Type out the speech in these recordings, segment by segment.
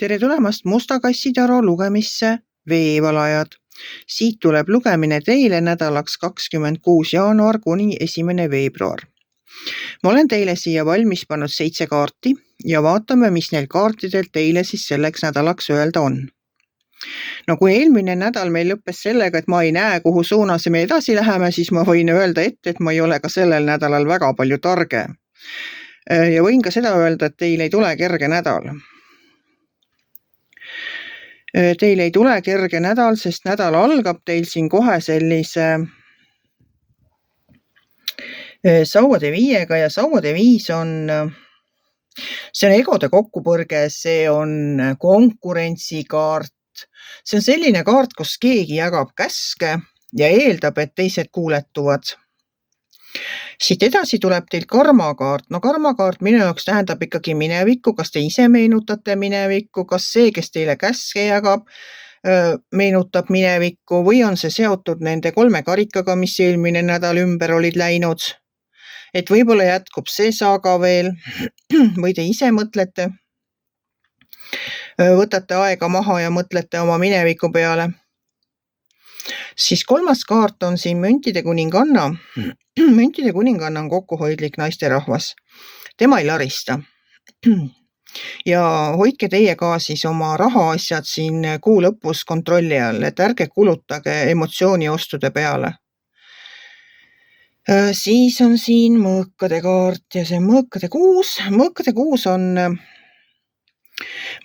Tere tulemast Musta Kassi Taro lugemisse Veevalajad. Siit tuleb lugemine teile nädalaks 26. jaanuar kuni 1. veebruar. Ma olen teile siia valmis pannud 7 kaarti ja vaatame, mis neil kaartidel teile siis selleks nädalaks öelda on. No kui eelmine nädal meil lõppes sellega, et ma ei näe, kuhu suunas me edasi läheme, siis ma võin öelda ette, et ma ei ole ka sellel nädalal väga palju targem. Ja võin ka seda öelda, et teil ei tule kerge nädal. Teil ei tule kerge nädal, sest nädal algab teil siin kohe sellise sauade viiega ja sauade viis see on egode kokkupõrge, see on konkurentsikaart. See on selline kaart, kus keegi jagab käske ja eeldab, et teised kuuletuvad. Siit edasi tuleb teil karmakaart. No karmakaart minu jaoks tähendab ikkagi minevikku, kas te ise meenutate minevikku, kas see, kes teile käske jagab, meenutab minevikku või on see seotud nende 3 karikaga, mis eelmine nädal ümber olid läinud. Et võib-olla jätkub see saaga veel või te ise mõtlete. Võtate aega maha ja mõtlete oma mineviku peale. Siis 3. kaart on siin müntide kuninganna. Müntide kuninganna on kokkuhoidlik naisterahvas. Tema ei larista. Ja hoidke teie ka siis oma rahaasjad siin kuu lõpus kontrolli all, et ärge kulutage emotsiooniostude peale. Siis on siin mõõkade kaart ja see mõõkade kuus. Mõõkade kuus on...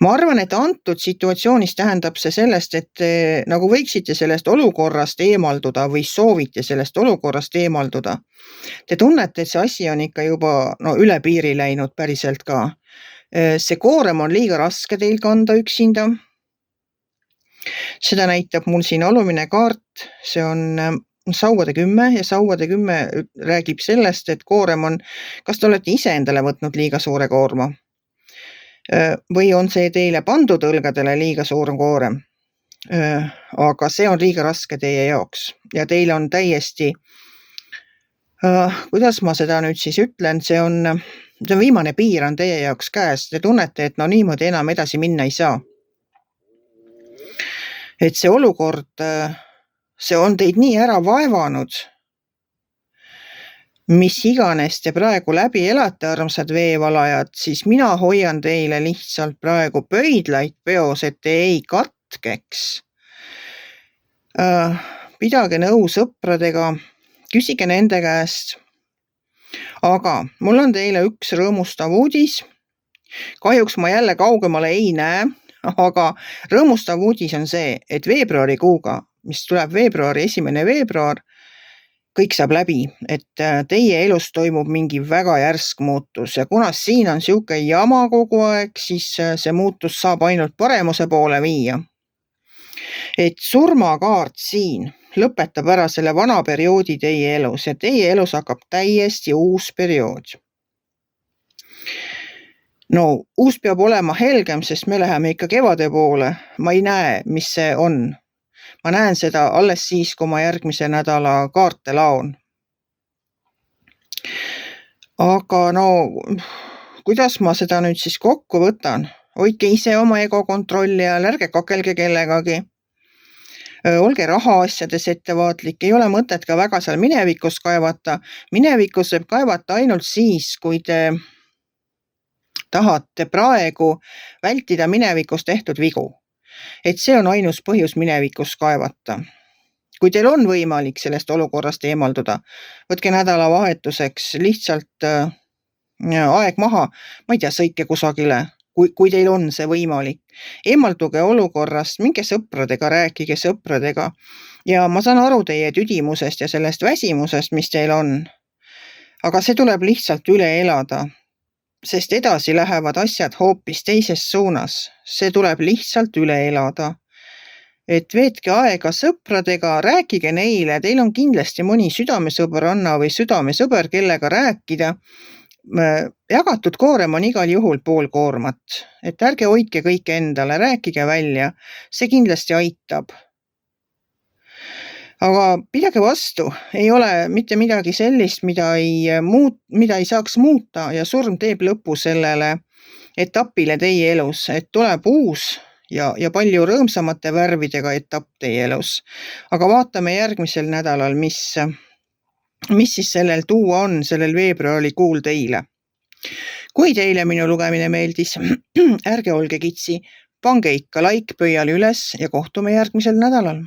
Ma arvan, et antud situatsioonis tähendab see sellest, et te nagu võiksite sellest olukorrast eemalduda või soovite sellest olukorrast eemalduda. Te tunnete, et see asi on ikka juba üle piiri läinud päriselt ka. See koorem on liiga raske teil kanda üksinda. Seda näitab mul siin alumine kaart. See on sauade 10 ja sauade 10 räägib sellest, et koorem on, kas te olete ise endale võtnud liiga suure koorma? Või on see teile pandud õlgadele liiga suur koorem? Aga see on liiga raske teie jaoks ja teil on täiesti, kuidas ma seda nüüd siis ütlen, see on viimane piir on teie jaoks käes. Te tunnete, et niimoodi enam edasi minna ei saa. Et see olukord, see on teid nii ära vaevanud, mis iganes te praegu läbi elate, armsad veevalajad, siis mina hoian teile lihtsalt praegu pöidlaid peos, et te ei katkeks. Pidage nõu sõpradega, küsige nende käest. Aga mul on teile üks rõõmustav uudis. Kahjuks ma jälle kaugemale ei näe, aga rõõmustav uudis on see, et veebruarikuuga, mis tuleb veebruari 1. veebruar, kõik saab läbi, et teie elus toimub mingi väga järsk muutus ja kuna siin on siuke jama kogu aeg, siis see muutus saab ainult paremuse poole viia. Et surmakaart siin lõpetab ära selle vana perioodi teie elus ja teie elus hakkab täiesti uus periood. No, uus peab olema helgem, sest me läheme ikka kevade poole. Ma ei näe, mis see on. Ma näen seda alles siis, kui ma järgmise nädala kaarte laon. Aga kuidas ma seda nüüd siis kokku võtan? Hoidke ise oma ego kontrolli all, ärge kakelge kellegagi. Olge rahaasjades ettevaatlik, ei ole mõtet ka väga seal minevikus kaevata. Minevikus võib kaevata ainult siis, kui te tahate praegu vältida minevikus tehtud vigu. Et see on ainus põhjus minevikus kaevata. Kui teil on võimalik sellest olukorrast eemalduda, võtke nädalavahetuseks lihtsalt aeg maha, ma ei tea, sõitke kusagile, kui teil on see võimalik. Eemalduge olukorrast, minge sõpradega, rääkige sõpradega ja ma saan aru teie tüdimusest ja sellest väsimusest, mis teil on. Aga see tuleb lihtsalt üle elada. Sest edasi lähevad asjad hoopis teises suunas. See tuleb lihtsalt üle elada. Et veetke aega sõpradega, rääkige neile, teil on kindlasti mõni südamesõbranna või südamesõber, kellega rääkida. Jagatud koorem on igal juhul pool koormat. Et ärge hoidke kõik endale, rääkige välja. See kindlasti aitab. Aga pidage vastu, ei ole mitte midagi sellist, mida ei saaks muuta ja surm teeb lõpu sellele etapile teie elus, et tuleb uus ja palju rõõmsamate värvidega etapp teie elus. Aga vaatame järgmisel nädalal, mis siis sellel tuua on, sellel veebruarikuul teile. Kui teile minu lugemine meeldis, ärge olge kitsi, pange ikka like pöial üles ja kohtume järgmisel nädalal.